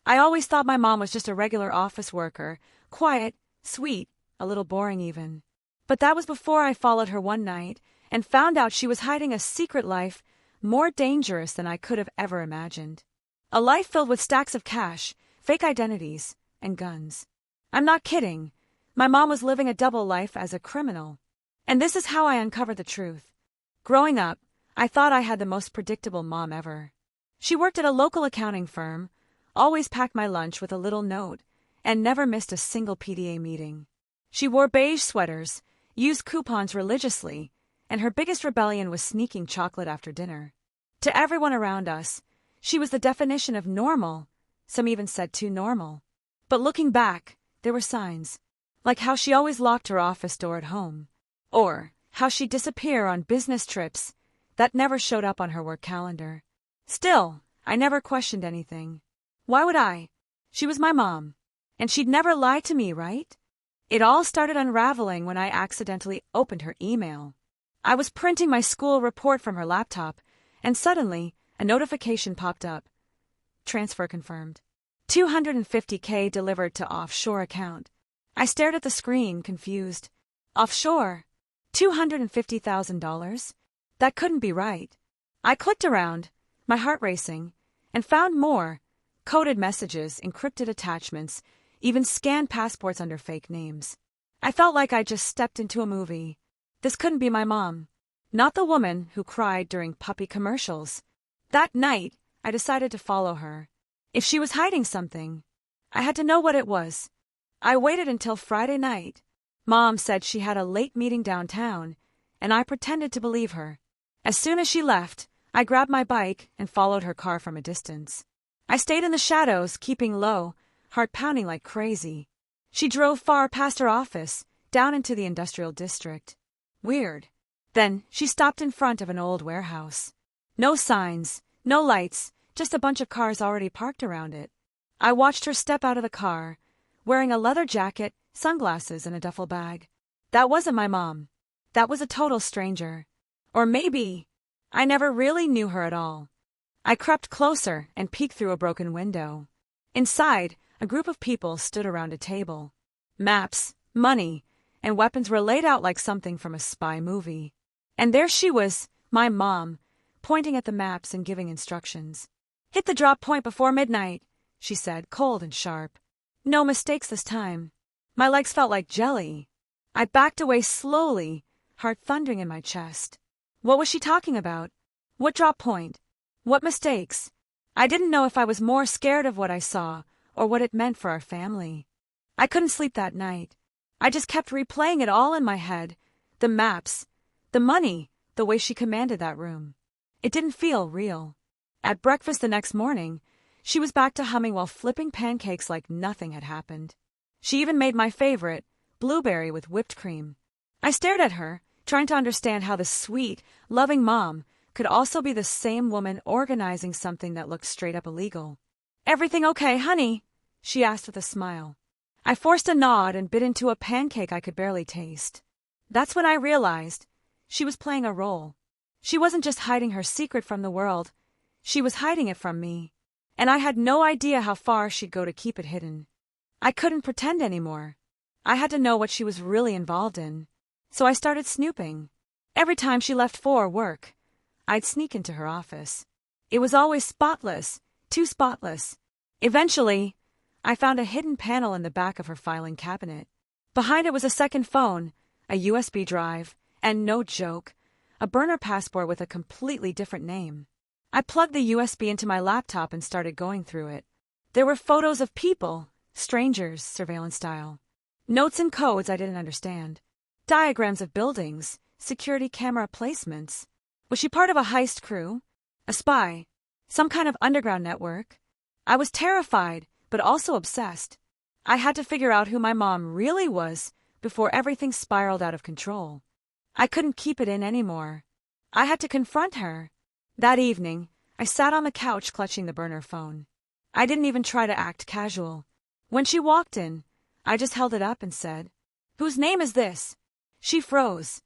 I always thought my mom was just a regular office worker, quiet, sweet, a little boring even. But that was before I followed her one night and found out she was hiding a secret life more dangerous than I could have ever imagined. A life filled with stacks of cash, fake identities, and guns. I'm not kidding. My mom was living a double life as a criminal. And this is how I uncovered the truth. Growing up, I thought I had the most predictable mom ever. She worked at a local accounting firm, always packed my lunch with a little note, and never missed a single PDA meeting. She wore beige sweaters, used coupons religiously, and her biggest rebellion was sneaking chocolate after dinner. To everyone around us, she was the definition of normal. Some even said too normal. But looking back, there were signs, like how she always locked her office door at home, or how she'd disappear on business trips that never showed up on her work calendar. Still, I never questioned anything. Why would I? She was my mom, and she'd never lie to me, right? It all started unraveling when I accidentally opened her email. I was printing my school report from her laptop, and suddenly, a notification popped up. Transfer confirmed. $250K delivered to offshore account. I stared at the screen, confused. Offshore? $250,000? That couldn't be right. I clicked around, my heart racing, and found more. Coded messages, encrypted attachments, even scanned passports under fake names. I felt like I just stepped into a movie. This couldn't be my mom. Not the woman who cried during puppy commercials. That night, I decided to follow her. If she was hiding something, I had to know what it was. I waited until Friday night. Mom said she had a late meeting downtown, and I pretended to believe her. As soon as she left, I grabbed my bike and followed her car from a distance. I stayed in the shadows, keeping low, heart pounding like crazy. She drove far past her office, down into the industrial district. Weird. Then she stopped in front of an old warehouse. No signs, no lights, just a bunch of cars already parked around it. I watched her step out of the car, wearing a leather jacket, sunglasses, and a duffel bag. That wasn't my mom. That was a total stranger. Or maybe I never really knew her at all. I crept closer and peeked through a broken window. Inside, a group of people stood around a table. Maps, money, and weapons were laid out like something from a spy movie. And there she was, my mom, pointing at the maps and giving instructions. "Hit the drop point before midnight," she said, cold and sharp. No mistakes this time. My legs felt like jelly. I backed away slowly, heart thundering in my chest. What was she talking about? What drop point? What mistakes? I didn't know if I was more scared of what I saw or what it meant for our family. I couldn't sleep that night. I just kept replaying it all in my head. The maps, the money, the way she commanded that room. It didn't feel real. At breakfast the next morning, she was back to humming while flipping pancakes like nothing had happened. She even made my favorite, blueberry with whipped cream. I stared at her, trying to understand how this sweet, loving mom could also be the same woman organizing something that looked straight up illegal. "Everything okay, honey?" she asked with a smile. I forced a nod and bit into a pancake I could barely taste. That's when I realized she was playing a role. She wasn't just hiding her secret from the world, she was hiding it from me. And I had no idea how far she'd go to keep it hidden. I couldn't pretend anymore. I had to know what she was really involved in. So I started snooping. Every time she left for work, I'd sneak into her office. It was always spotless, too spotless. Eventually, I found a hidden panel in the back of her filing cabinet. Behind it was a second phone, a USB drive, and no joke, a burner passport with a completely different name. I plugged the USB into my laptop and started going through it. There were photos of people, strangers, surveillance style. Notes and codes I didn't understand. Diagrams of buildings, security camera placements. Was she part of a heist crew? A spy? Some kind of underground network? I was terrified, but also obsessed. I had to figure out who my mom really was before everything spiraled out of control. I couldn't keep it in anymore. I had to confront her. That evening, I sat on the couch clutching the burner phone. I didn't even try to act casual. When she walked in, I just held it up and said, "Whose name is this?" She froze.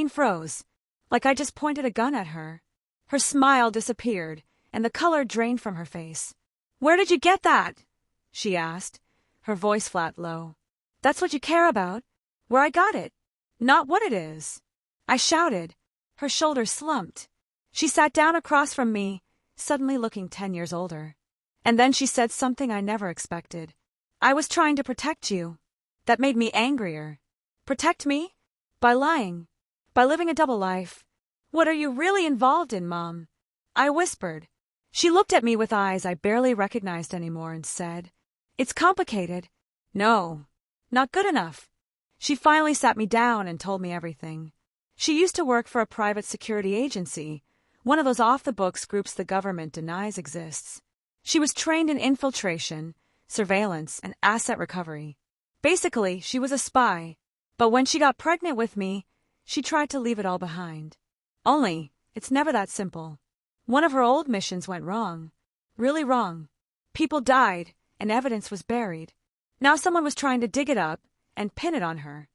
Froze. Like I just pointed a gun at her. Her smile disappeared, and the color drained from her face. "Where did you get that?" she asked, her voice flat low. That's what you care about? Where I got it? Not what it is. I shouted. Her shoulders slumped. She sat down across from me, suddenly looking 10 years older. And then she said something I never expected. I was trying to protect you. That made me angrier. Protect me? By lying. By living a double life. What are you really involved in, Mom? I whispered. She looked at me with eyes I barely recognized anymore and said, It's complicated. No, not good enough. She finally sat me down and told me everything. She used to work for a private security agency, one of those off-the-books groups the government denies exists. She was trained in infiltration, surveillance, and asset recovery. Basically, she was a spy. But when she got pregnant with me, she tried to leave it all behind. Only, it's never that simple. One of her old missions went wrong. Really wrong. People died, and evidence was buried. Now someone was trying to dig it up and pin it on her.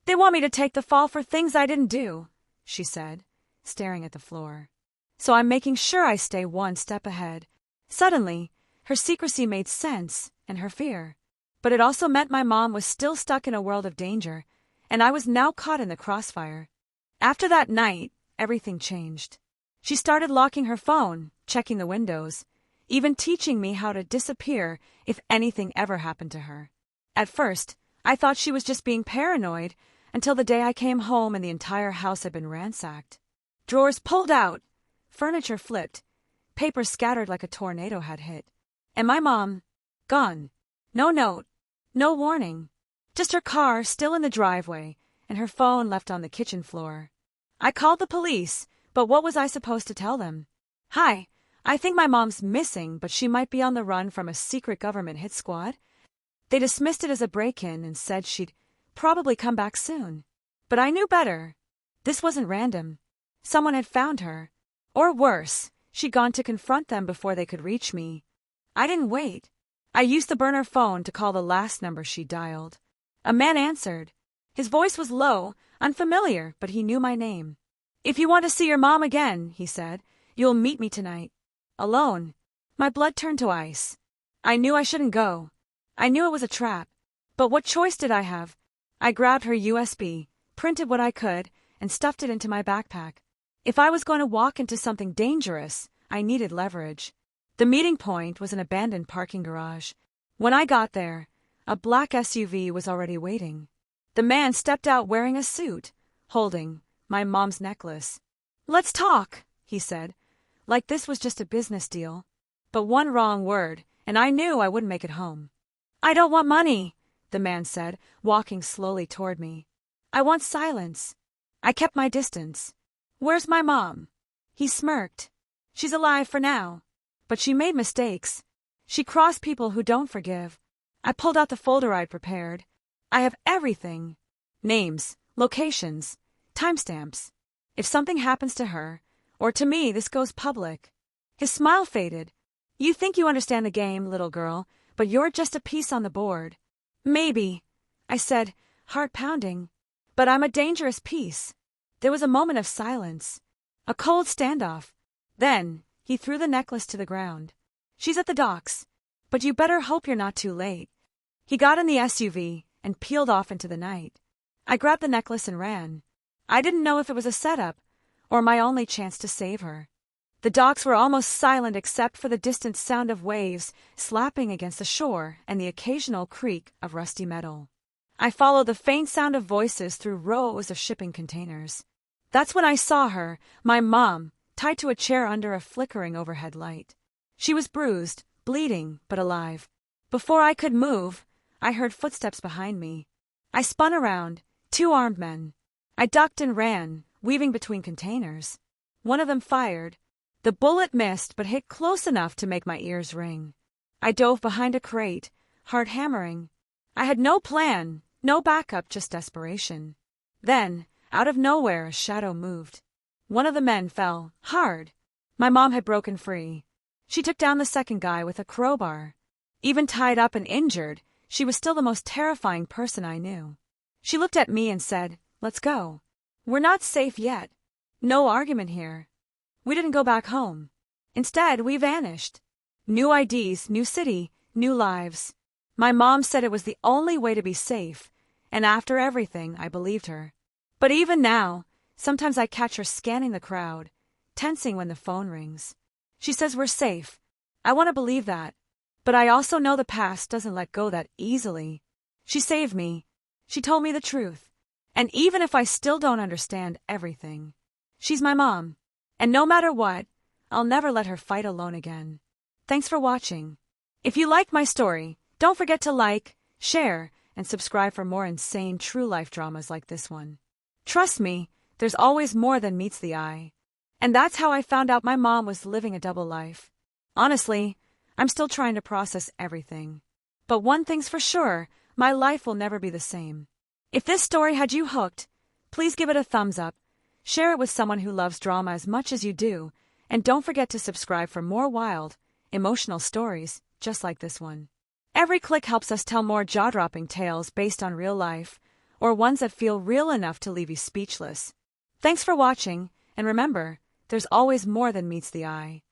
They want me to take the fall for things I didn't do, she said, staring at the floor. So I'm making sure I stay one step ahead. Suddenly, her secrecy made sense, and her fear. But it also meant my mom was still stuck in a world of danger, and I was now caught in the crossfire. After that night, everything changed. She started locking her phone, checking the windows, even teaching me how to disappear if anything ever happened to her. At first, I thought she was just being paranoid until the day I came home and the entire house had been ransacked. Drawers pulled out, furniture flipped, paper scattered like a tornado had hit. And my mom, gone. No note, no warning. Just her car still in the driveway and her phone left on the kitchen floor. I called the police, but what was I supposed to tell them? Hi, I think my mom's missing, but she might be on the run from a secret government hit squad. They dismissed it as a break-in and said she'd probably come back soon. But I knew better. This wasn't random. Someone had found her. Or worse, she'd gone to confront them before they could reach me. I didn't wait. I used the burner phone to call the last number she dialed. A man answered. His voice was low, unfamiliar, but he knew my name. If you want to see your mom again, he said, you'll meet me tonight. Alone. My blood turned to ice. I knew I shouldn't go. I knew it was a trap. But what choice did I have? I grabbed her USB, printed what I could, and stuffed it into my backpack. If I was going to walk into something dangerous, I needed leverage. The meeting point was an abandoned parking garage. When I got there, a black SUV was already waiting. The man stepped out wearing a suit, holding my mom's necklace. Let's talk, he said, like this was just a business deal. But one wrong word, and I knew I wouldn't make it home. I don't want money, the man said, walking slowly toward me. I want silence. I kept my distance. Where's my mom? He smirked. She's alive for now. But she made mistakes. She crossed people who don't forgive. I pulled out the folder I'd prepared. I have everything. Names, locations, timestamps. If something happens to her, or to me, this goes public. His smile faded. You think you understand the game, little girl, but you're just a piece on the board. Maybe, I said, heart pounding. But I'm a dangerous piece. There was a moment of silence. A cold standoff. Then, he threw the necklace to the ground. She's at the docks. But you better hope you're not too late. He got in the SUV and peeled off into the night. I grabbed the necklace and ran. I didn't know if it was a setup or my only chance to save her. The docks were almost silent except for the distant sound of waves slapping against the shore and the occasional creak of rusty metal. I followed the faint sound of voices through rows of shipping containers. That's when I saw her, my mom, tied to a chair under a flickering overhead light. She was bruised, bleeding, but alive. Before I could move, I heard footsteps behind me. I spun around, 2 armed men. I ducked and ran, weaving between containers. One of them fired. The bullet missed but hit close enough to make my ears ring. I dove behind a crate, heart hammering. I had no plan, no backup, just desperation. Then, out of nowhere, a shadow moved. One of the men fell, hard. My mom had broken free. She took down the second guy with a crowbar. Even tied up and injured, she was still the most terrifying person I knew. She looked at me and said, "Let's go. We're not safe yet. No argument here." We didn't go back home. Instead, we vanished. New IDs, new city, new lives. My mom said it was the only way to be safe, and after everything, I believed her. But even now, sometimes I catch her scanning the crowd, tensing when the phone rings. She says we're safe. I want to believe that. But I also know the past doesn't let go that easily. She saved me. She told me the truth. And even if I still don't understand everything, she's my mom. And no matter what, I'll never let her fight alone again. Thanks for watching. If you like my story, don't forget to like, share, and subscribe for more insane true life dramas like this one. Trust me, there's always more than meets the eye. And that's how I found out my mom was living a double life. Honestly, I'm still trying to process everything. But one thing's for sure, my life will never be the same. If this story had you hooked, please give it a thumbs up, share it with someone who loves drama as much as you do, and don't forget to subscribe for more wild, emotional stories just like this one. Every click helps us tell more jaw-dropping tales based on real life, or ones that feel real enough to leave you speechless. Thanks for watching, and remember, there's always more than meets the eye.